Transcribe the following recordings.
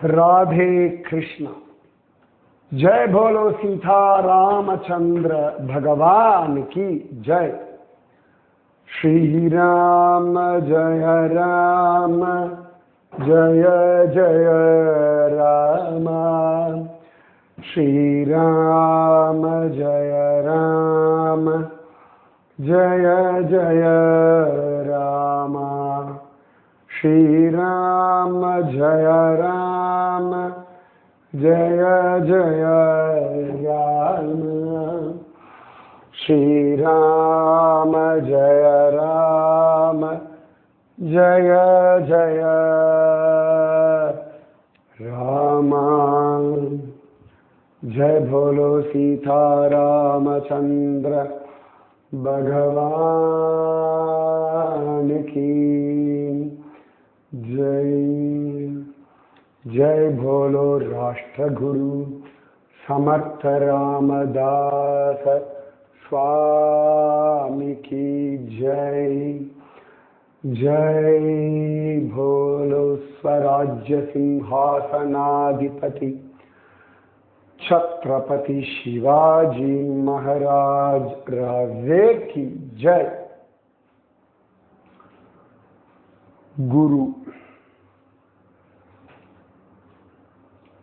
राधे कृष्ण। जय बोलो सीता रामचंद्र भगवान की जय। श्री राम जय राम जय जय राम। श्री राम जय राम जय जय राम। श्री राम जय राम जय जय राम। श्री राम जय राम जय जय राम। जय बोलो सीता रामचंद्र भगवान की जय। जय बोलो राष्ट्रगुरु समर्थ रामदास स्वामी की जय। जय बोलो स्वराज्य सिंहासनाधिपति छत्रपति शिवाजी महाराज राजे की जय। குரு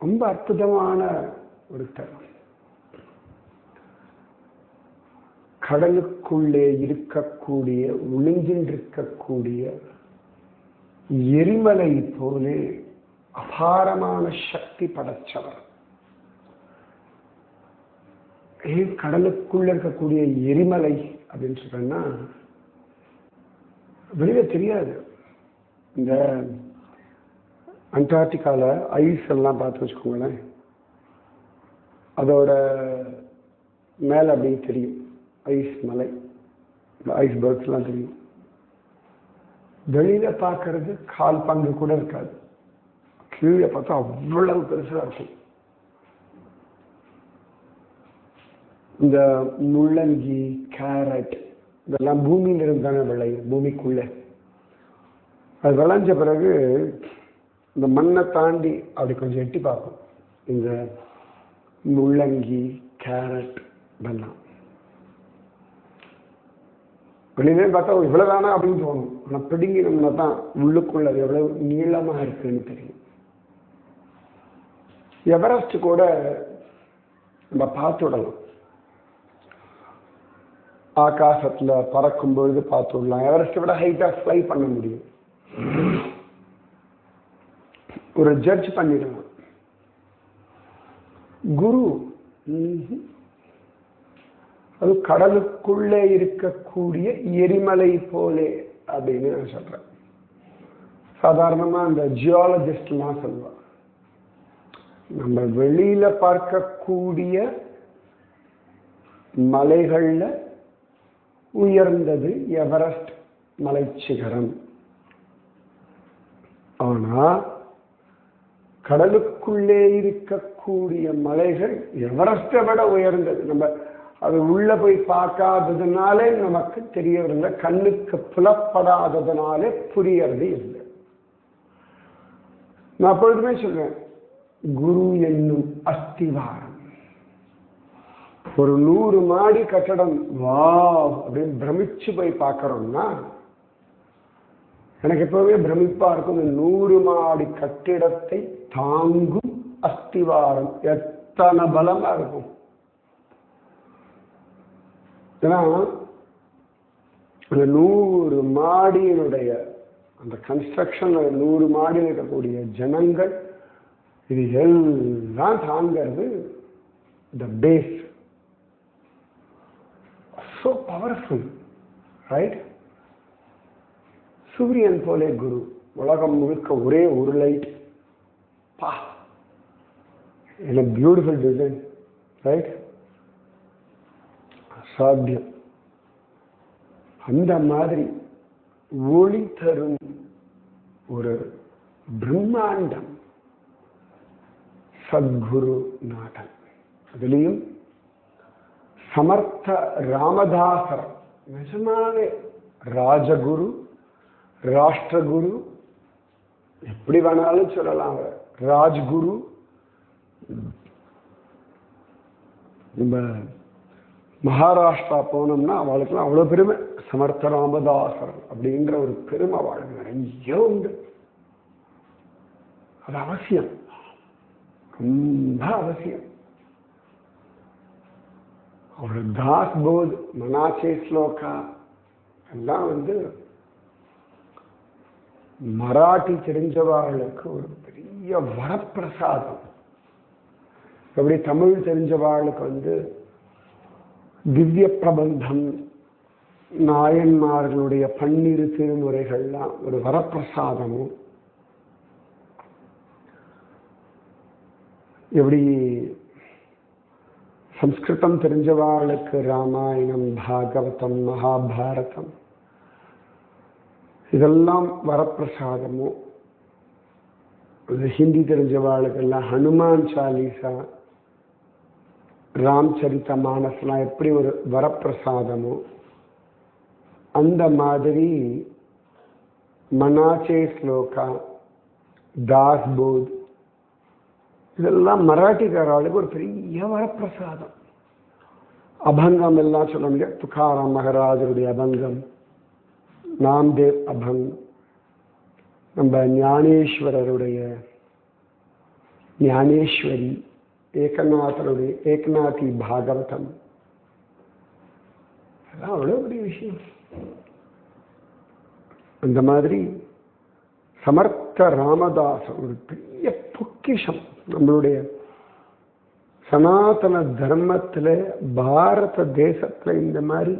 ரொம்ப அற்புதமான ஒரு தரம். கடலுக்குள்ளே இருக்கக்கூடிய ஒளிஞ்சின்றிருக்கக்கூடிய எரிமலை போலே அபாரமான சக்தி படைச்சவர். ஏன் கடலுக்குள்ள இருக்கக்கூடிய எரிமலை அப்படின்னு சொல்றேன்னா வெளியே தெரியாது. இந்த அண்டார்டிகால ஐஸ் எல்லாம் பார்த்து வச்சுக்கோங்களேன், அதோட மேல அப்படி தெரியும் ஐஸ் மலை, ஐஸ் பர்க்ஸ் எல்லாம் தெரியும். வெளியில பார்க்கறது கால் பங்கு கூட இருக்காது, கீழே பார்த்தா அவ்வளவு பெருசா இருக்கும். இந்த முள்ளங்கி, கேரட் இதெல்லாம் பூமியில இருந்தானே விளையும். பூமிக்குள்ள அது விளைஞ்ச பிறகு இந்த மண்ணை தாண்டி அப்படி கொஞ்சம் எட்டி பார்க்கும். இந்த முள்ளங்கி, கேரட் இதெல்லாம் வெளியிலே பார்த்தா இவ்வளவுதானா அப்படின்னு தோணும். ஆனால் பிடுங்கினோம்னா தான் உள்ளுக்குள்ள அது எவ்வளவு நீளமா இருக்குன்னு தெரியும். எவரெஸ்ட் கூட நம்ம பார்த்து விடலாம், ஆகாசத்துல பறக்கும் பொழுது பார்த்து விடலாம். எவரெஸ்ட் விட ஹைட்டா ஃப்ளை பண்ண முடியும். ஒரு ஜட்ஜ் பண்ணிடலாம். குரு அது கடலுக்குள்ளே இருக்கக்கூடிய எரிமலை போலே அப்படின்னு நான் சொல்றேன். சாதாரணமா அந்த ஜியாலஜிஸ்ட் எல்லாம் சொல்லுவாங்க, நம்ம வெளியில பார்க்கக்கூடிய மலைகள்ல உயர்ந்தது எவரெஸ்ட் மலை சிகரம். ஆனா கடலுக்குள்ளே இருக்கக்கூடிய மலைகள் எவரெஸ்டை விட உயர்ந்தது. நம்ம அது உள்ள போய் பார்க்காததுனாலே நமக்கு தெரியவில்லை, கண்ணுக்கு புலப்படாததுனாலே புரியறது இல்லை. நான் எப்பொழுதுமே சொல்றேன், குரு என்னும் அஸ்திவாரம். ஒரு 100 மாடி கட்டடம் வா அப்படின்னு பிரமிச்சு போய் பார்க்கறோம்னா எனக்கு எப்பவுமே பிரமிப்பா இருக்கும். இந்த 100 மாடி கட்டிடத்தை தாங்கும் அஸ்திவாரம் எத்தனை பலமா இருக்கும். ஏன்னா அந்த 100 மாடியினுடைய அந்த கன்ஸ்ட்ரக்ஷன், 100 மாடியில் இருக்கக்கூடிய ஜனங்கள், இது எல்லாம் தாங்கிறது the base. So powerful, right? சூரியன் போலே குரு. உலகம் முழுக்க ஒரே ஒரு லைட். பா, என்ன பியூட்டிஃபுல் டிசைன், ரைட்? அசாத்தியம். அந்த மாதிரி ஒளி தரும் ஒரு பிரம்மாண்டம் சத்குரு நாடன். அதுலேயும் சமர்த்த ராமதாசர் நிஜமாவே ராஜகுரு, ராஷ்டிரகுரு, எப்படி வேணாலும் சொல்லலாம். ராஜ்குரு நம்ம மகாராஷ்டிரா போனோம்னா அவளுக்குலாம் அவ்வளோ பெருமை. சமர்த்த ராமதாசர் அப்படின்ற ஒரு பெருமை அவளுக்கு நிறைய உண்டு. அது அவசியம், ரொம்ப அவசியம். ஒரு தாஸ் போத், மனாச்சே ஸ்லோகா எல்லாம் மராட்டி தெரிஞ்சவாளுக்கு ஒரு பெரிய வரப்பிரசாதம். எப்படி தமிழ் தெரிஞ்சவாளுக்கு திவ்ய பிரபந்தம், நாயன்மார்களுடைய பன்னிரு திருமுறைகள்லாம் ஒரு வரப்பிரசாதமும், எப்படி சம்ஸ்கிருதம் தெரிஞ்சவாளுக்கு ராமாயணம், பாகவதம், மகாபாரதம் இதெல்லாம் வரப்பிரசாதமும், ஹிந்தி தெரிஞ்சவாளுக்கெல்லாம் ஹனுமான் சாலிசா, ராம்சரித மானஸ்லாம் எப்படி ஒரு வரப்பிரசாதமோ அந்த மாதிரி மனாச்சே ஸ்லோகா, தாஸ் போத் இதெல்லாம் மராட்டிக்காரர்களுக்கு ஒரு பெரிய வரப்பிரசாதம். அபங்கம் எல்லாம் சொல்ல முடியாது. துக்காராம் மகாராஜருடைய அபங்கம், நாம்தேவ் அபங், நம்ம ஞானேஸ்வரருடைய ஞானேஸ்வரி, ஏகநாதருடைய ஏகநாதி பாகவதம், அதெல்லாம் அவ்வளோ பெரிய விஷயம். அந்த மாதிரி சமர்த்த ராமதாசர் ஒரு பெரிய பொக்கிஷம். நம்மளுடைய சனாதன தர்மத்தில், பாரத தேசத்தில் இந்த மாதிரி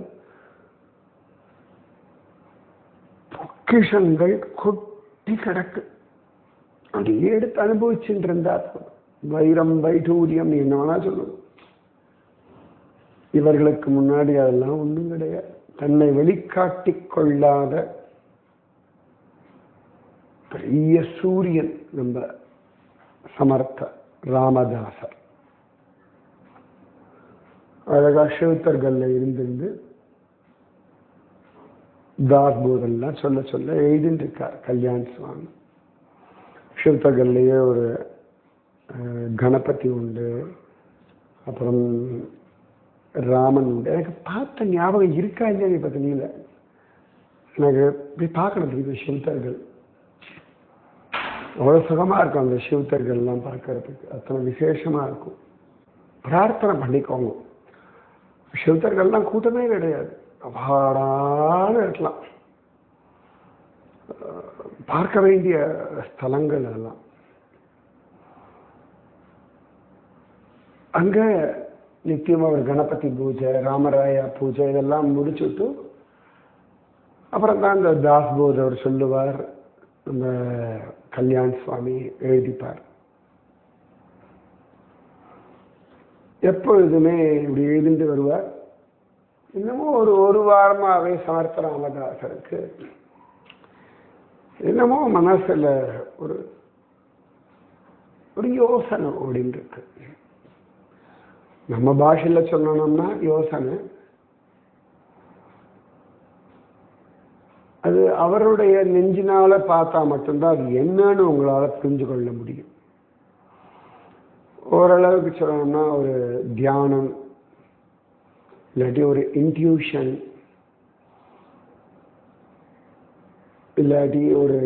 பொக்கிஷங்கள் கொட்டி கிடக்கு. அது எடுத்து அனுபவிச்சுட்டு இருந்தா வைரம் வைடூரியம் என்ன வேணா சொல்லணும். இவர்களுக்கு முன்னாடி அதெல்லாம் ஒன்றும் கிடையாது. தன்னை வெளிக்காட்டிக் கொள்ளாத பெரிய சூரியன் நம்ம சமர்த்த ராமதாசர். அழகா சிவத்தர்கள்ல இருந்து தாஸ்போதெல்லாம் சொல்ல சொல்ல எழுதிட்டு இருக்கார் கல்யாண் சுவாமி. சிவத்தர்கள்லயே ஒரு கணபதி உண்டு, அப்புறம் ராமன் உண்டு. எனக்கு பார்த்த ஞாபகம் இருக்கா இல்லையா இப்ப தெரியல. எனக்கு இப்படி பார்க்கணும் இந்த சிவத்தர்கள். அவ்வளவு சுகமா இருக்கும் அந்த சிவத்தர்கள்லாம் பார்க்கறதுக்கு, அத்தனை விசேஷமா இருக்கும். பிரார்த்தனை பண்ணிக்கோங்க. சிவத்தர்கள்லாம் கூட்டமே கிடையாது, அபாடான இருக்கலாம். பார்க்க வேண்டிய ஸ்தலங்கள் எல்லாம். அங்க நித்தியமா ஒரு கணபதி பூஜை, ராமராயா பூஜை இதெல்லாம் முடிச்சுட்டு அப்புறம் தான் இந்த தாஸ்போத் அவர் சொல்லுவார், நம்ம கல்யாண் சுவாமி எழுதிப்பார். எப்பொழுதுமே இப்படி எழுதிட்டு வருவார். இன்னமும் ஒரு வாரமாவே சமர்த்த ராமதாசருக்கு என்னமோ மனசுல ஒரு யோசனை ஓடின்னு இருக்கு. நம்ம பாஷையில சொல்லணும்னா யோசனை. அது அவருடைய நெஞ்சினால பார்த்தா மட்டும்தான் அது என்னன்னு உங்களால புரிஞ்சு கொள்ள முடியும். ஓரளவுக்கு சொல்லணும்னா ஒரு தியானம், இல்லாட்டி ஒரு இன்ட்யூஷன், இல்லாட்டி ஒரு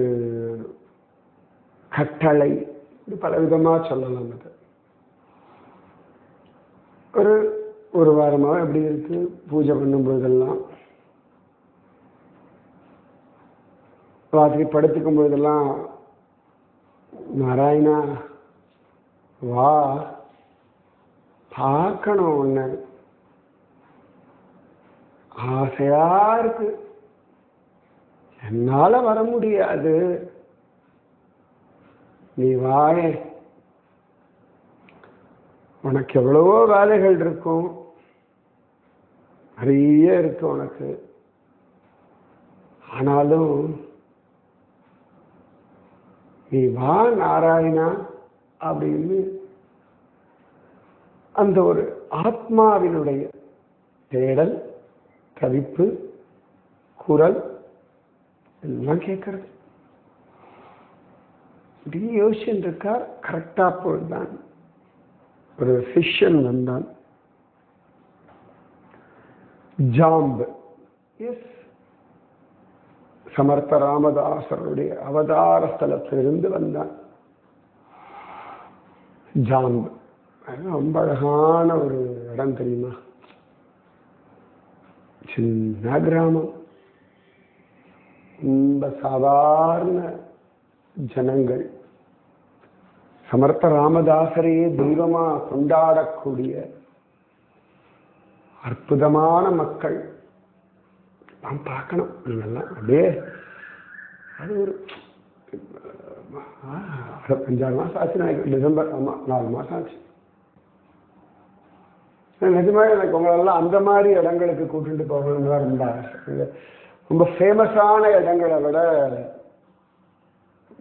கட்டளை, பல விதமா சொல்லலாம். அது ஒரு வாரமாக எப்படி இருக்கு, பூஜை பண்ணும்போதெல்லாம், ராத்திரி படுத்துக்கும் போதெல்லாம் நாராயணா வா பார்க்கணும், ஒன்று ஆசையா இருக்கு, என்னால வர முடியாது, நீ வாயே, உனக்கு எவ்வளவோ வேலைகள் இருக்கும், நிறைய இருக்கு உனக்கு, ஆனாலும் நீ வா நாராயணா அப்படின்னு அந்த ஒரு ஆத்மாவினுடைய தேடல், தவிப்பு, குரல் எல்லாம் கேட்கறது. இப்படி யோசிச்சுட்டு இருக்கார். கரெக்டா போய்தான் ஒரு சிஷ்யன் வந்தான். ஜாம்பு, எஸ், சமர்த்த ராமதாசருடைய அவதார ஸ்தலத்திலிருந்து வந்தான் ஜாம்பு. ரொம்ப அழகான ஒரு இடம் தெரியுமா? சின்ன கிராமம், ரொம்ப சாதாரண ஜனங்கள், சமர்த்த ராமதாசரையே தெய்வமா கொண்டாடக்கூடிய அற்புதமான மக்கள். நாம் பார்க்கணும் இதெல்லாம். அப்படியே அது ஒரு 5-6 மாசம் ஆச்சு. டிசம்பர், ஆமா 4 மாசம் ஆச்சு. நிஜமாக எனக்கு உங்களெல்லாம் அந்த மாதிரி இடங்களுக்கு கூட்டிட்டு போகணும்னு தான் ரொம்ப ஆசை. ரொம்ப ஃபேமஸான இடங்களை விட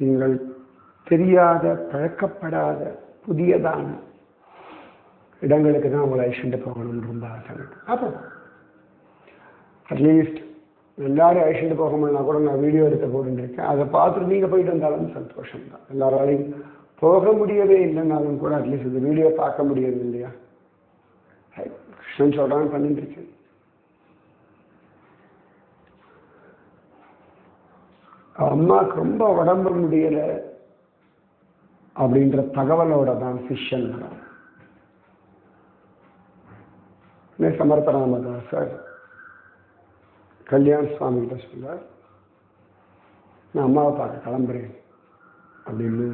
நீங்கள் தெரியாத, பழக்கப்படாத, புதியதான இடங்களுக்கு தான் உங்களை அழிச்சுட்டு போகணும்னு ரொம்ப ஆசை. அப்போ அட்லீஸ்ட் எல்லாரும் அழிச்சுட்டு போக முடியலனா கூட நான் வீடியோ எடுத்து போட்டுருக்கேன். அதை பார்த்துட்டு நீங்கள் போயிட்டு வந்தாலும் சந்தோஷம் தான். எல்லாராலையும் போக முடியவே இல்லைன்னாலும் கூட அட்லீஸ்ட் இந்த வீடியோ பார்க்க முடியாது இல்லையா? கிருஷ்ணன் சொல்றான்னு பண்ணிட்டு இருக்கேன். அம்மாவுக்கு ரொம்ப உடம்பு முடியல அப்படின்ற தகவலோட தான் சிஷ்யன் சமர்த்த ராமதாசர் கல்யாண சுவாமி கிட்ட சொல்றார், நான் அம்மாவை பார்க்க கிளம்புறேன் அப்படின்னு.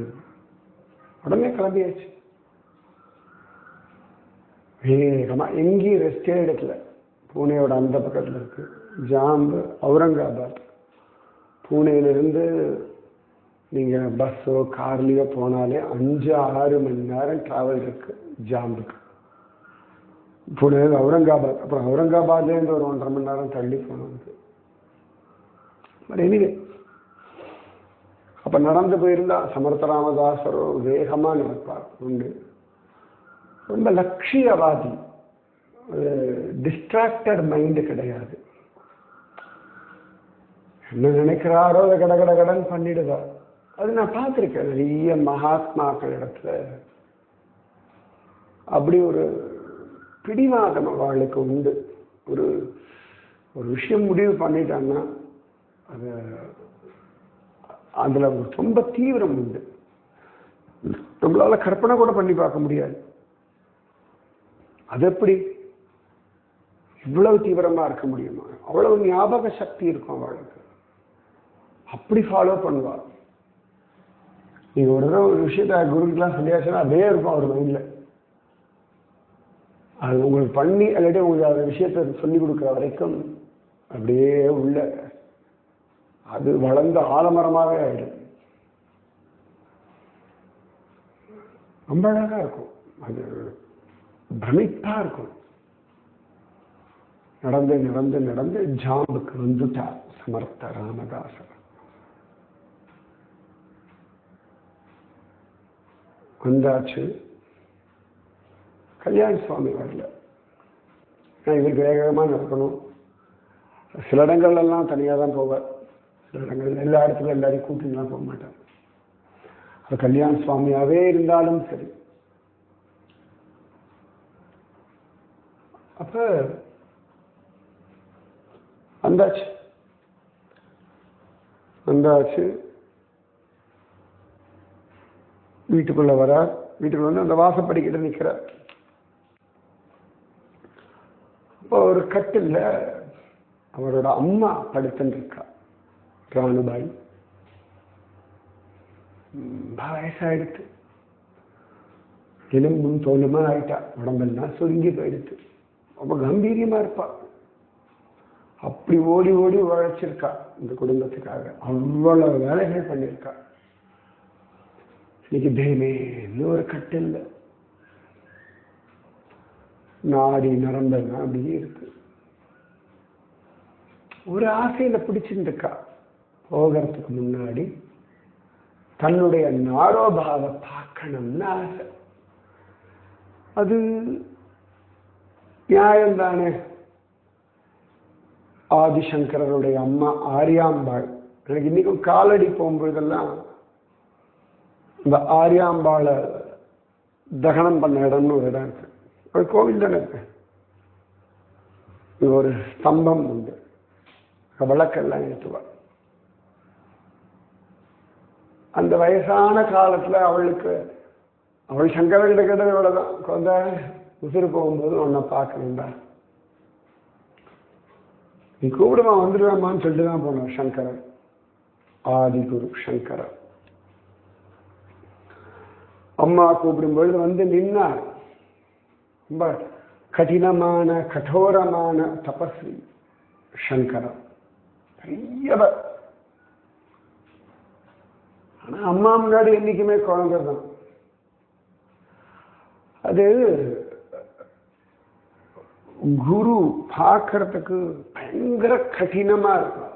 உடனே கிளம்பியாச்சு. வேகமா எங்கேயும் ரெஸ்டே எடுக்கல. பூனேயோட அந்த பக்கத்தில் இருக்கு ஜாம்பு, அவுரங்காபாத். பூனேலிருந்து நீங்க பஸ்ஸோ கார்லயோ போனாலே 5-6 மணி நேரம் டிராவல் இருக்கு ஜாம்புக்கு. புனேல அவுரங்காபாத், அப்புறம் அவுரங்காபாத்லேருந்து ஒரு 1.5 மணி நேரம் தள்ளி போனது. எனிவே அப்ப நடந்து போயிருந்தா சமர்த்த ராமதாசரோ வேகமா நினைப்பார். உண்டு, ரொம்ப லட்சியவாதி, டிஸ்ட்ராக்டட் மைண்டு கிடையாது. என்ன நினைக்கிறாரோ அதை கடன் பண்ணிடுவார். அது நான் பார்த்துருக்கேன் நிறைய மகாத்மாக்கள் இடத்துல. அப்படி ஒரு பிடிவாதம் அவளுக்கு உண்டு. ஒரு ஒரு விஷயம் முடிவு பண்ணிட்டாங்கன்னா அது அதுல ரொம்ப தீவிரம் உண்டு. நம்மளால கற்பனை கூட பண்ணி பார்க்க முடியாது. அது எப்படி இவ்வளவு தீவிரமா இருக்க முடியுமா? அவ்வளவு ஞாபக சக்தி இருக்கும் அவளுக்கு. அப்படி ஃபாலோ பண்ணுவாள். நீங்க ஒரு தடவை ஒரு விஷயத்த குருக்கெல்லாம் சொல்லியாச்சுன்னா அதே இருக்கும் அவர் மைண்ட்ல. அது உங்களுக்கு பண்ணி இல்லாட்டி உங்களுக்கு அந்த விஷயத்த சொல்லி கொடுக்குற வரைக்கும் அப்படியே உள்ள அது வளர்ந்த ஆலமரமாவே ஆயிடும். ரொம்ப அழகா இருக்கும். அது பிரமிப்பா இருக்கும். நடந்து நடந்து நடந்து ஜாம்புக்கு வந்துட்டார் சமர்த்த ராமதாசர். வந்தாச்சு. கல்யாண சுவாமி வரல. இவருக்கு வேகமா நடக்கணும். சில இடங்கள்ல எல்லாம் தனியா தான் போவார். சில இடங்கள் எல்லா இடத்துல எல்லாரையும் கூட்டிலாம் போக மாட்டார். அது கல்யாண சுவாமியாவே இருந்தாலும் சரி. அப்ப வந்தாச்சு வந்தாச்சு வீட்டுக்குள்ள வரார். வீட்டுக்குள்ள வந்து அந்த வாசப்படிக்கிட்ட நிற்கிறார். இப்போ ஒரு கட்டில்ல அவரோட அம்மா படுத்துன்னு இருக்கா, ராணுபாய். வயசாயிடுத்து, எலும்பும் தோலுமா ஆயிட்டா, உடம்பெல்லாம் சுருங்கி போயிடுத்து. ரொம்ப கம்பீரியமா இருப்பா. அப்படி ஓடி ஓடி உழைச்சிருக்கா இந்த குடும்பத்துக்காக. அவ்வளவு வேலைகள் பண்ணியிருக்கா. இன்னைக்கு தேமேன்னு ஒரு கட்டில்ல நாடி நரம்பெல்லாம் அப்படியே இருக்கு. ஒரு ஆசையில பிடிச்சிருக்கா. போகிறதுக்கு முன்னாடி தன்னுடைய நாரோபாவை பார்க்கணும்னு ஆசை. அது நியாயம்தானே. ஆதிசங்கரருடைய அம்மா ஆரியாம்பாள் எனக்கு இன்னைக்கும் காலடி போகும்பொழுதெல்லாம் இந்த ஆரியாம்பாளை தகனம் பண்ண இடம்னு ஒரு இடம் இருக்கு. ஒரு கோவில் தானே இருக்கு. இது ஒரு ஸ்தம்பம் உண்டு. விளக்கெல்லாம் ஏற்றுவாள். அந்த வயசான காலத்துல அவள் சங்கரகிட்ட கேட்டது இவ்வளவுதான், குழந்தை உசுறு போகும்போது உன்னை பார்க்கணுண்டா, நீ கூப்பிடுமா வந்துடுவேம்மான்னு சொல்லிட்டு தான் போனார் சங்கரர். ஆதிகுரு சங்கரர் அம்மா கூப்பிடும்பொழுது வந்து நின்னார். ரொம்ப கடினமான கடோரமான தபஸ்வி சங்கரர், பெரியவர். ஆனா அம்மா முன்னாடி என்னைக்குமே குழந்தை தான். அது குரு பார்க்கறதுக்கு பயங்கர கடினமா இருக்கும்.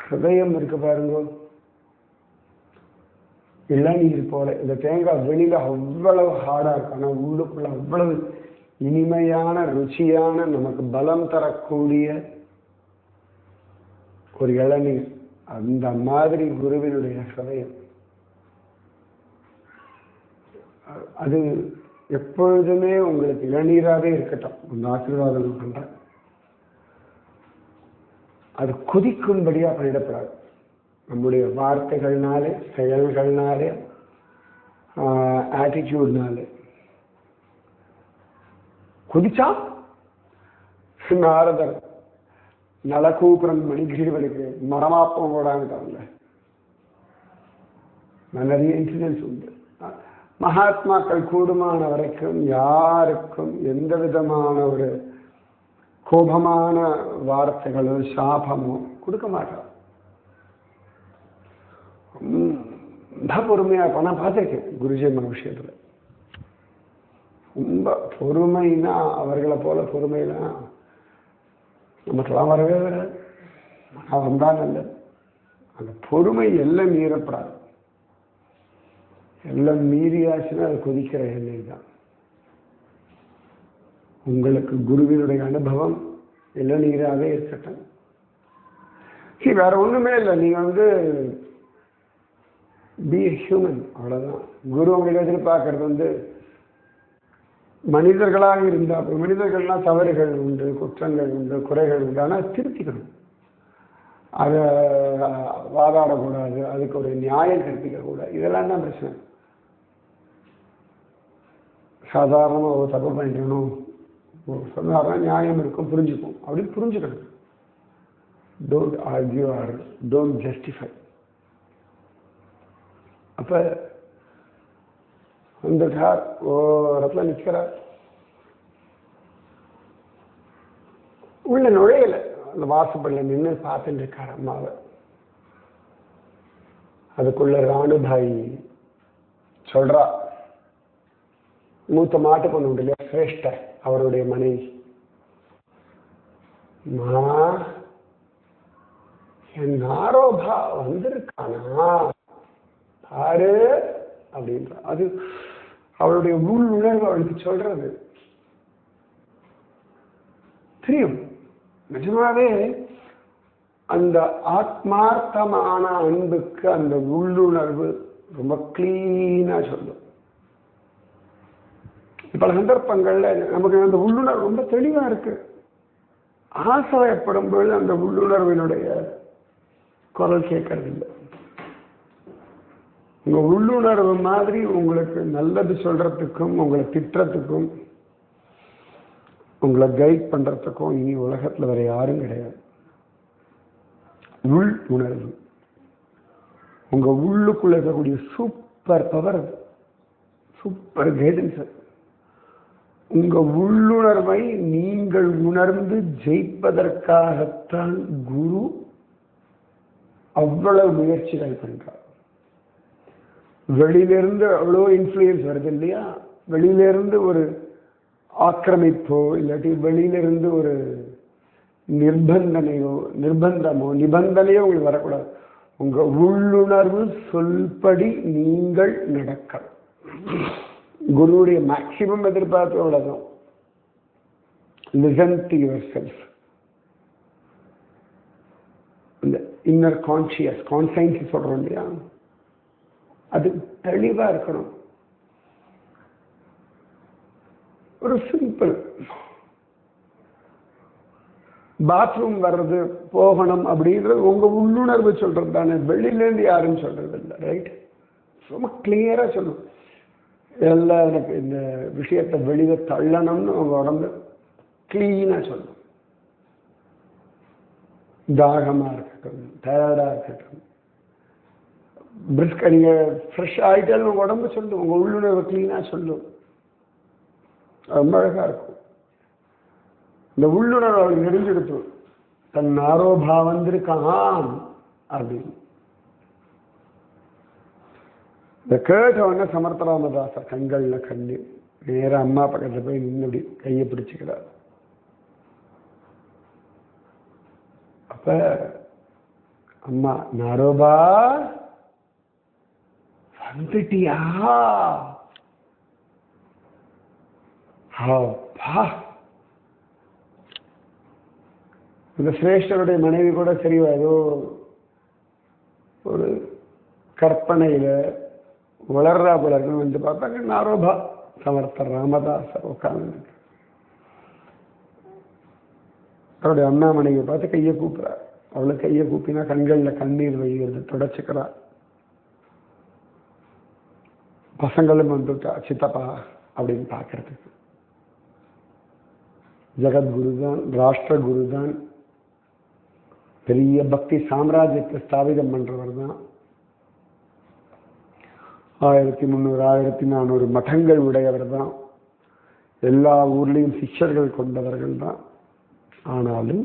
ஹிருதயம் இருக்கு பாருங்க, இளநீர் போல. இந்த தேங்காய் வெளியில அவ்வளவு ஹார்டா இருக்கும், ஆனா உள்ளுக்குள்ள அவ்வளவு இனிமையான ருச்சியான நமக்கு பலம் தரக்கூடிய ஒரு இளநீர். அந்த மாதிரி குருவினுடைய ஹிருதயம். அது எப்பொழுதுமே உங்களுக்கு இளநீராகவே இருக்கட்டும். உங்க ஆசீர்வாதம் பண்றேன். அது கொதிக்கும்படியா பண்ணிடப்படாது. நம்முடைய வார்த்தைகள்னாலே, செயல்கள்னாலே, ஆட்டிடியூட்னாலே கொதிச்சா நாரதர் நலக்கூபுரம் மணிகிரீவனுக்கு மரமாப்பம் போடாங்கிட்டாங்க. நிறைய இன்சிடென்ட்ஸ் உண்டு. மகாத்மாக்கள் கூடுமான வரைக்கும் யாருக்கும் எந்த விதமான ஒரு கோபமான வார்த்தைகளோ சாபமோ கொடுக்க மாட்டார். ரொம்ப பொறுமையா இருப்பா. நான் பார்த்திருக்கேன் குருஜி அம்மா விஷயத்துல. ரொம்ப பொறுமைனா அவர்களை போல பொறுமைலாம் நமக்கெல்லாம் வரவே வராது. நான் வந்தா நல்லது. அந்த பொறுமை எல்லாம் மீறப்படாது. எல்லாம் மீறியாச்சுன்னா அது கொதிக்கிற எண்ணெய் தான். உங்களுக்கு குருவினுடைய அனுபவம் இளநீராகவே இருக்கட்டும். வேற ஒண்ணுமே இல்லை. நீங்க பி ஹியூமன், அவ்வளவுதான். குரு உங்களுக்கு எதிர்பார்க்கறது மனிதர்களாக இருந்தா, மனிதர்கள்லாம் தவறுகள் உண்டு, குற்றங்கள் உண்டு, குறைகள் உண்டு. ஆனால் திருத்திக்கணும். அதை வாதாடக்கூடாது, அதுக்கு ஒரு நியாயம் கற்பிக்க கூடாது. இதெல்லாம் தான் பிரச்சனை. சாதாரணமாக ஒரு தப்பு பண்ணிக்கணும், சாதாரண நியாயம் இருக்கும், புரிஞ்சுக்கும் அப்படின்னு புரிஞ்சுக்கணும். Don't argue or don't justify. அப்ப வந்துட்டார், ஓரத்தில் நிற்கிறார். உள்ள நுழையல, அந்த வாசப்படியில் நின்று பார்த்துட்டு இருக்கார் அம்மாவை. அதுக்குள்ள ராணுபாய் சொல்றா, மூத்த மாட்டு பொண்ணு உண்டு இல்லையா, சிரேஷ்டர், அவருடைய மனைவி, என் நாரோபா வந்திருக்கானா பாரு அப்படின்ற. அது அவளுடைய உள் உணர்வு அவளுக்கு சொல்றது தெரியும். நிஜமாவே அந்த ஆத்மார்த்தமான அன்புக்கு அந்த உள்ளுணர்வு ரொம்ப கிளீனா சொல்லும். பல சந்தர்ப்பங்கள்ல நமக்கு அந்த உள்ளுணர்வு ரொம்ப தெளிவா இருக்கு. ஆசைப்படும் பொழுது அந்த உள்ளுணர்வினுடைய குரல் கேட்கறது இல்லை. உங்க உள்ளுணர்வு மாதிரி உங்களுக்கு நல்லது சொல்றதுக்கும், உங்களை திட்டுறதுக்கும், உங்களை கைட் பண்றதுக்கும் இனி உலகத்துல வேற யாரும் கிடையாது. உள் உணர்வு, உங்க உள்ளுக்குள்ள இருக்கக்கூடிய சூப்பர் பவர், சூப்பர் கைடன்ஸ். உங்க உள்ளுணர்வை நீங்கள் உணர்ந்து ஜெயிப்பதற்காகத்தான் குரு அவ்வளவு முயற்சிகள் பண்றார். வெளியிலிருந்து அவ்வளோ இன்ஃப்ளூயன்ஸ் வருது இல்லையா, வெளியிலிருந்து ஒரு ஆக்கிரமிப்போ இல்லாட்டி வெளியிலிருந்து ஒரு நிபந்தனையோ உங்களுக்கு வரக்கூடாது. உங்க உள்ளுணர்வு சொல்படி நீங்கள் நடக்க. குருவுடைய மேக்சிமம் எதிர்பார்ப்பு அவ்வளவுதான். Listen to your self. இந்த இன்னர் கான்சியன்ஸ் சொல்றோம் இல்லையா, அது தெளிவா இருக்கணும். ஒரு சிம்பிள் பாத்ரூம் வர்றது போகணும் அப்படின்றது உங்க உள்ளுணர்வு சொல்றது தானே, வெளியிலேருந்து யாரும் சொல்றது இல்லை. ரைட்? ரொம்ப கிளியரா சொல்லணும். எல்லாம் எனக்கு இந்த விஷயத்தை வெளியே தள்ளணும்னு உங்க உடம்பு கிளீனா சொல்லணும். தாகமா இருக்கட்டும், டயர்டா இருக்கட்டும், பிரிஸ்க நீங்க ஃப்ரெஷ் ஆயிட்டாலும் உங்க உடம்பு சொல்லும், உங்க உள்ளுணர்வு கிளீனா சொல்லும். ரொம்ப அழகா இருக்கும். இந்த உள்ளுணர்வு அவளுக்கு நெறிஞ்செடுத்து தன் ஆரோபா வந்திருக்கான் அப்படின்னு இந்த கேட்டவன சமர்த்தராமதாசர் கண்கள்ல கண்ணு நேர அம்மா பக்கத்துல போய் நின்று கையை பிடிச்சுக்கிறார். அப்ப அம்மா, நாரோபா வந்துட்டியா? இந்த சிரேஷ்டருடைய மனைவி கூட சரி, ஏதோ ஒரு கற்பனையில வளர்றா போல இருக்குன்னு வந்து பார்த்தாங்க. நாரோபா சமர்த்தர் ராமதாசர் உட்கார்ந்து அவருடைய அண்ணா மனைவியை பார்த்து கையை கூப்பிடுறார். அவளை கையை கூப்பினா கண்கள்ல கண்ணீர் வழிகிறது, தொடச்சுக்கிறார். பசங்களும் வந்துட்டா சித்தப்பா அப்படின்னு பார்க்கறதுக்கு. ஜெகத்குரு தான், ராஷ்டிர குரு தான், பெரிய பக்தி சாம்ராஜ்யத்தை ஸ்தாபிதம் பண்றவர் தான். 1300 1400 மடங்கள் உடையவர் தான். எல்லா ஊர்லேயும் சிஷ்யர்கள் கொண்டவர்கள் தான். ஆனாலும்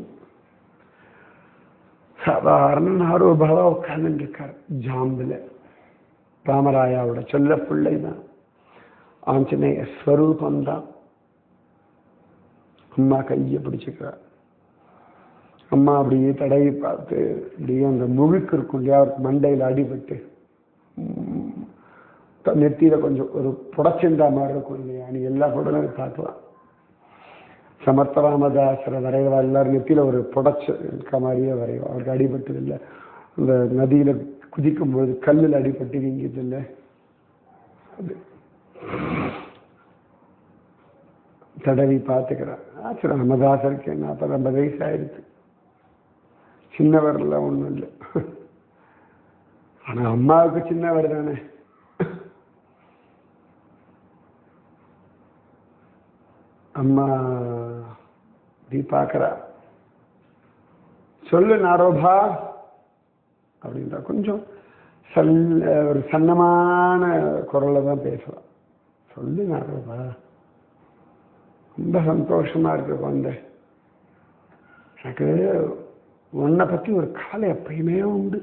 சாதாரண நாரோபாவா உட்கார்ந்து இருக்கார் ஜாம்புல. ராமராயாவோட சொல்ல பிள்ளை தான், ஆஞ்சநேய ஸ்வரூபம் தான். அம்மா கையை பிடிச்சுக்கிறார். அம்மா அப்படியே தடவி பார்த்து அப்படியே அந்த முழுக்கு இருக்கும் இல்லையா, அவருக்கு மண்டையில் அடிபட்டு நெத்தியில கொஞ்சம் ஒரு புடச்சிருந்தா மாதிரி இருக்கும் இல்லையா, நீ எல்லா புடலும் பார்க்கலாம். சமர்த்தராமதாசரை வரைவா எல்லாரும் நெத்தியில ஒரு புடச்சு இருக்க மாதிரியே வரைவா. அவருக்கு அடிபட்டது இல்லை. அந்த நதியில குதிக்கும் பொழுது கல்லில் அடிபட்டு வீங்கியது இல்லை. அது தடவி பார்த்துக்கிறார். ஆச்சு, ராமதாசருக்கு என்ன 50 வயசு ஆயிடுச்சு. சின்னவர்ல ஒண்ணும் இல்லை. ஆனா அம்மாவுக்கு சின்னவர் தானே. அம்மா இப்படி பார்க்கிறா. சொல்லு நாரோபா அப்படின்றா. கொஞ்சம் ஒரு சன்னமான குரல்ல தான் பேசலாம். சொல்லு நாரோபா, ரொம்ப சந்தோஷமா இருக்கு குழந்தை. எனக்கு உன்னை பத்தி ஒரு கவலை எப்பயுமே உண்டு.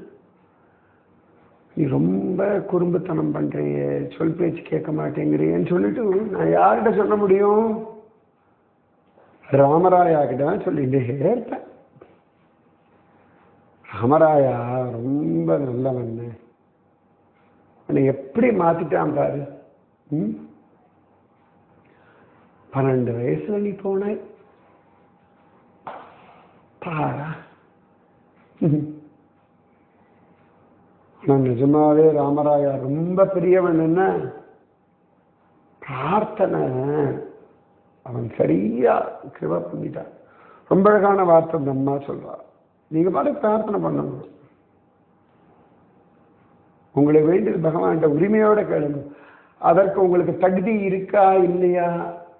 நீ ரொம்ப குறும்புத்தனம் பண்றிய, சொல் பேச்சு கேட்க மாட்டேங்கிறியன்னு சொல்லிட்டு நான் யார்கிட்ட சொல்ல முடியும்? ராமராயா கிட்ட தான் சொல்லிட்டே இருப்பேன். ராமராயா ரொம்ப நல்லவன், உன்னை எப்படி மாத்திட்டான் பாரு. 12 வயசுல நீ போனாய் பாரா. ஆனா நிஜமாவே ராமராயா ரொம்ப பெரியவன். என்ன பிரார்த்தனை அவன் சரியா கிருபை பண்ணிட்டான். ரொம்ப அழகான வார்த்தை அந்த அம்மா சொல்றா. நீங்க பாட்டு பிரார்த்தனை பண்ணணும். உங்களை வேண்டியது பகவான்கிட்ட உரிமையோட கேளுங்க. அதற்கு உங்களுக்கு தகுதி இருக்கா இல்லையா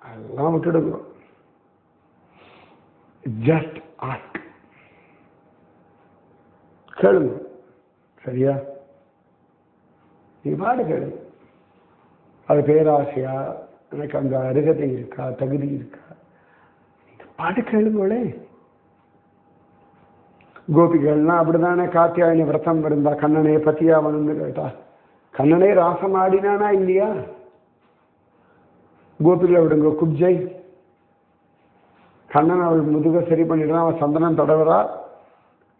அதெல்லாம் விட்டுடுங்க. ஜஸ்ட் ஆஸ்க், கேளுங்க. சரியா? நீங்க பாடு கேளுங்க. அது பேராசையா, எனக்கு அந்த அருகதை இருக்கா, தகுதி இருக்கா, நீங்க பாடு கேளுங்களே. கோபிகள்லாம் அப்படிதானே காத்தியாயனி விரதம் இருந்தா கண்ணனே பத்தியா வேணும்னு கேட்டா. கண்ணனே ராசம் ஆடினானா இல்லையா? கோபிகளை விடுங்க, குப்ஜை கண்ணன் அவள் முதுக சரி பண்ணிடுறான். அவன் சந்தனம் தடவுறா.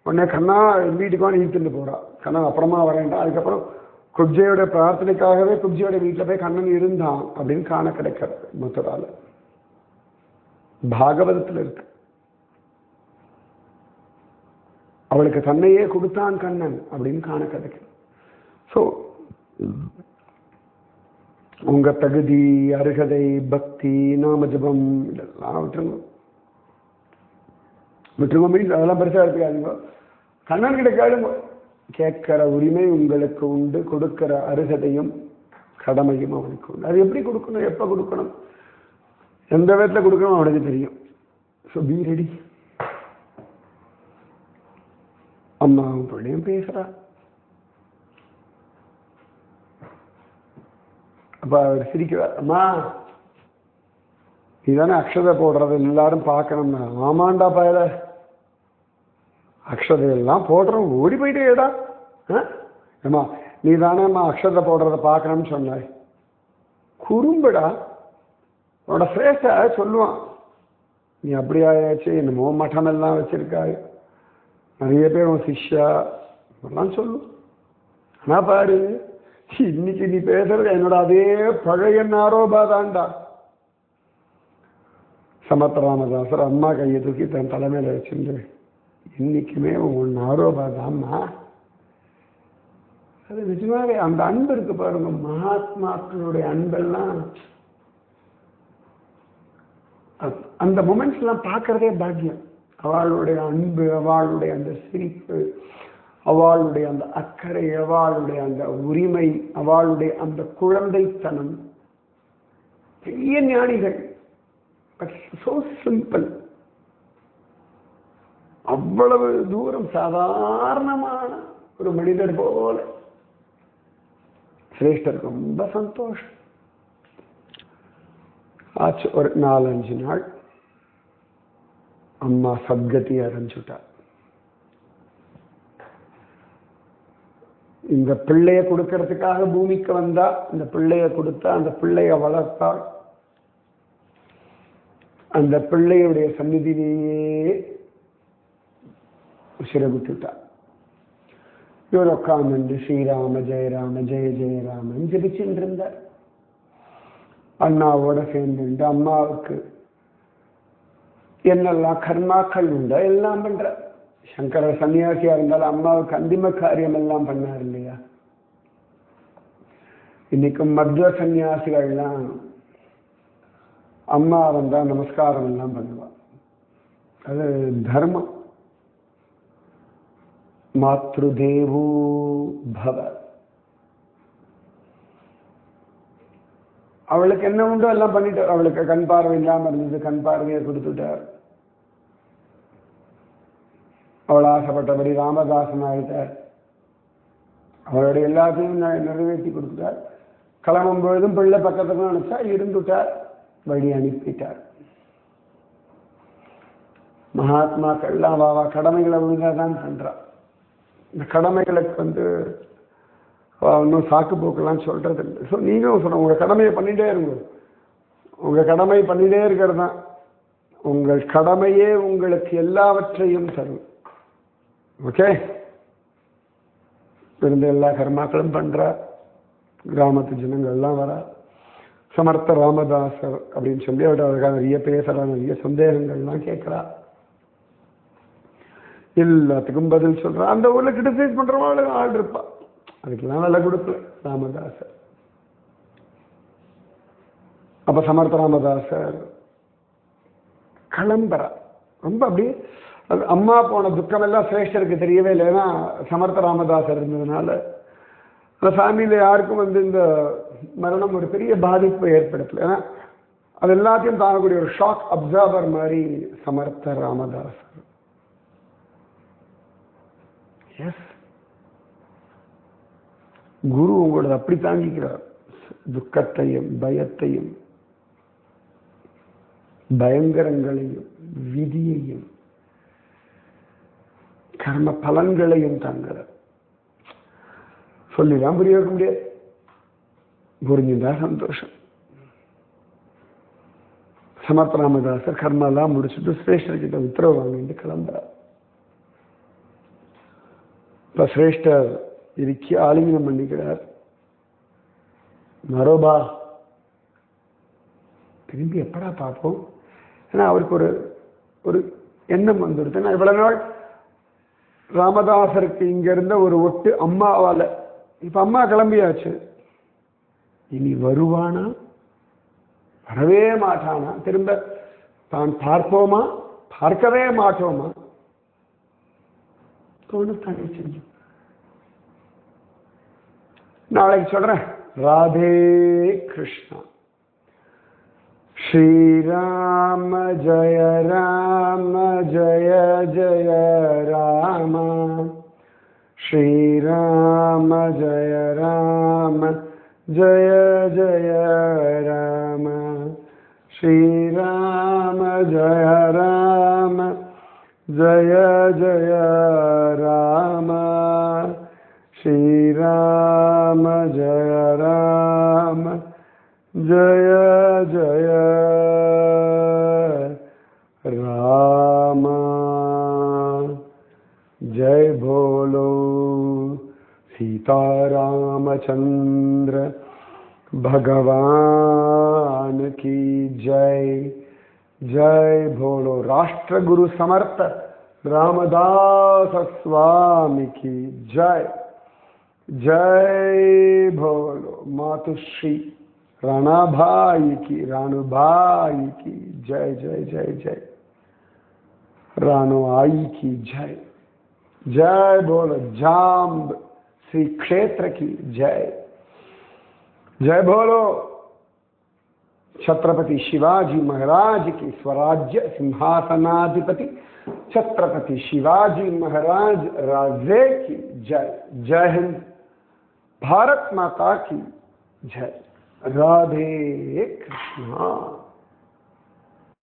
உடனே கண்ணா வீட்டுக்கு இழுத்துட்டு போறா. கண்ணன் அப்புறமா வரேன்டா. அதுக்கப்புறம் குப்ஜையோட பிரார்த்தனைக்காகவே குப்ஜையோட வீட்டில் போய் கண்ணன் இருந்தான் அப்படின்னு காண கிடைக்கிறது. மதுரால பாகவதத்தில் இருக்கு. அவளுக்கு தன்னையே கொடுத்தான் கண்ணன் அப்படின்னு காண கிடைக்கும். ஸோ உங்க தகுதி, அருகதை, பக்தி, நாம ஜபம் இதெல்லாம் விட்டுருங்க. மீன்ஸ் அதெல்லாம் பெருசா எடுத்துக்காதுங்க. கண்ணன் கிட்ட கேளுங்க. கேட்கிற உரிமை உங்களுக்கு உண்டு, கொடுக்கிற அருகதையும் கடமையும் அவனுக்கு உண்டு. அது எப்படி கொடுக்கணும், எப்ப கொடுக்கணும், எந்த விதத்துல கொடுக்கணும் அவனுக்கு தெரியும். So be ready. அம்மாவும் பிள்ளையும் பேசுறா. அப்ப அவர் சிரிக்கிறார். அம்மா நீதானே அக்ஷதை போடுறது எல்லாரும் பார்க்கணும்னா. ஆமாண்டா பயல, அக்ஷதையெல்லாம் போடுறோம், ஓடி போயிட்டேடா. ஏமா நீ தானேம்மா அக்ஷதை போடுறத பார்க்கணும்னு சொன்னாய். குறும்புடா, உன்னோட ஃப்ரேஸை சொல்லுவான். நீ அப்படி ஆயாச்சு, என்னமோ மட்டம் எல்லாம் வச்சிருக்காய், நிறைய பேர் உன் சிஷ்யா எல்லாம் சொல்லு. ஆனா பாரு, இன்னைக்கு நீ பேசுறது என்னோட அதே பழைய நாரோபாதான்டா. சமர்த்த ராமதாசர் அம்மா கையை தூக்கி தன் தலைமையில வச்சுட்டு, இன்னைக்குமே உன் நாரோபாதாம்மா. அது நிஜமாவே அந்த அன்பு இருக்கு பாருங்க. மகாத்மாக்களுடைய அன்பெல்லாம், அந்த மொமெண்ட்ஸ் எல்லாம் பார்க்கறதே பாக்கியம். அவளுடைய அன்பு, அவளுடைய அந்த சிரிப்பு, அவளுடைய அந்த அக்கறை, அவளுடைய அந்த உரிமை, அவளுடைய அந்த குழந்தைத்தனம். பெரிய ஞானிகள், பட் சோ சிம்பிள். அவ்வளவு தூரம் சாதாரணமான ஒரு மனிதர் போல. சிரேஷ்டர் ரொம்ப சந்தோஷம் ஆச்சு. ஒரு 4-5 நாள் அம்மா சத்கதி அடைஞ்சுட்டார். இந்த பிள்ளைய கொடுக்கறதுக்காக பூமிக்கு வந்தா, இந்த பிள்ளைய கொடுத்தா, அந்த பிள்ளைய வளர்த்தாள். அந்த பிள்ளையுடைய சந்நிதியிலேயே உசிரகுத்துட்டார். இவர் உட்கார்ந்து ஸ்ரீராம ஜெயராம ஜெய ஜெயராமன் ஜபிச்சுட்டு இருந்தார். அண்ணாவோட சேர்ந்து அம்மாவுக்கு என்னெல்லாம் கர்மாக்கள் உண்டோ எல்லாம் பண்ற. சங்கரர் சன்னியாசியா இருந்தாலும் அம்மாவுக்கு அந்திம காரியம் எல்லாம் பண்ணார் இல்லையா. இன்னைக்கும் மத்வ சன்னியாசிகள்லாம் அம்மா வந்தா நமஸ்காரம் எல்லாம் பண்ணுவா. அது தர்மம். மாத்ருதேவோ பவ. அவளுக்கு என்ன உண்டோ எல்லாம் பண்ணிட்டார். அவளுக்கு கண் பார்வை இல்லாம இருந்தது, கண் பார்வையை கொடுத்துட்டார். அவள் ஆசைப்பட்டபடி ராமதாசன் ஆயிட்டார். அவளுடைய எல்லாத்தையும் நிறைவேற்றி கொடுத்துட்டார். கிளம்பும் பொழுதும் பிள்ளை பக்கத்துக்கு நினைச்சா இருந்துட்டார், வழி அனுப்பிட்டார். மகாத்மாக்கள்லாம் வாவா கடமைகளை ஒழுங்காதான் பண்றான். இந்த கடமைகளுக்கு இன்னும் சாக்கு போக்கெல்லாம் சொல்றது இல்லை. ஸோ நீங்களும் சொல்ல, உங்க கடமையை பண்ணிட்டே இருங்க. உங்க கடமை பண்ணிட்டே இருக்கிறது தான். உங்கள் கடமையே உங்களுக்கு எல்லாவற்றையும் தரும். ஓகே, இருந்த எல்லா கர்மாக்களும் பண்ற. கிராமத்து ஜனங்கள்லாம் வர. சமர்த்த ராமதாசர் அப்படின்னு சொல்லி அவருக்காக நிறைய பேசுறா, நிறைய சந்தேகங்கள்லாம் கேட்கிறா, எல்லாத்துக்கும் பதில் சொல்றா. அந்த ஊர்ல கிரிட்டிசைஸ் பண்றவங்க ஆள் இருப்பா, அதுக்கெல்லாம் நல்லா கொடுக்கல ராமதாசர். அப்ப சமர்த்த ராமதாசர் கிளம்புறா. ரொம்ப அப்படியே அம்மா போன துக்கம் எல்லாம் சிரேஷ்டருக்கு தெரியவே இல்லை. ஏன்னா சமர்த்த ராமதாசர் இருந்ததுனால அந்த ஃபேமிலியில யாருக்கும் இந்த மரணம் ஒரு பெரிய பாதிப்பை ஏற்படுத்தல. ஏன்னா அது எல்லாத்தையும் தாங்கக்கூடிய ஒரு ஷாக் அப்சர்வர் மாதிரி சமர்த்த ராமதாசர். எஸ், குரு உங்களோட அப்படி தாங்கிக்கிறார். துக்கத்தையும் பயத்தையும் பயங்கரங்களையும் விதியையும் கர்ம பலன்களையும் தாங்கிறார். சொல்லிதான் புரிய வைக்க முடியாது. புரிஞ்சுதா சந்தோஷம். சமர்த்த ராமதாசர் கர்மெல்லாம் முடிச்சுட்டு சிரேஷ்டர்கிட்ட உத்தரவு வாங்கிட்டு கிளம்புறார். இப்ப சிரேஷ்டர் இருக்கி ஆலிங்கனம் பண்ணிக்கிறார். நரோபா திரும்பி எப்படா பார்ப்போம். ஏன்னா அவருக்கு ஒரு எண்ணம் வந்துடுது. இவ்வளவு நாள் ராமதாசருக்கு இங்க இருந்த ஒரு ஒட்டு அம்மாவால இப்ப அம்மா கிளம்பியாச்சு, இனி வருவானா வரவே மாட்டானா, திரும்ப தான் பார்ப்போமா பார்க்கவே மாட்டோமா, தோணத்தானே செஞ்சு. நாளைக்கு சொல்றேன். ராதே கிருஷ்ணா. ஸ்ரீராம ஜய ராம ஜய ஜய ராம, ஸ்ரீராம ஜய ராம ஜய ஜய ராம, ஸ்ரீராம ஜய ராம ஜய ஜய ராம, ஸ்ரீராம ஜய ராம ஜய ஜய ராம. जय बोलो सीतारामचंद्र भगवान की जय. जय बोलो राष्ट्र गुरु समर्थ रामदास स्वामी की जय. जय बोलो मातुश्री राणाभाई की राणूभाई की जय. जय जय जय. रानो आई की जय. जय बोलो जाम्ब श्री क्षेत्र की जय. जय बोलो छत्रपति शिवाजी महाराज की स्वराज्य सिंहासनाधिपति छत्रपति शिवाजी महाराज राजे की जय. जय हिंद. भारत माता की जय. राधे कृष्णा.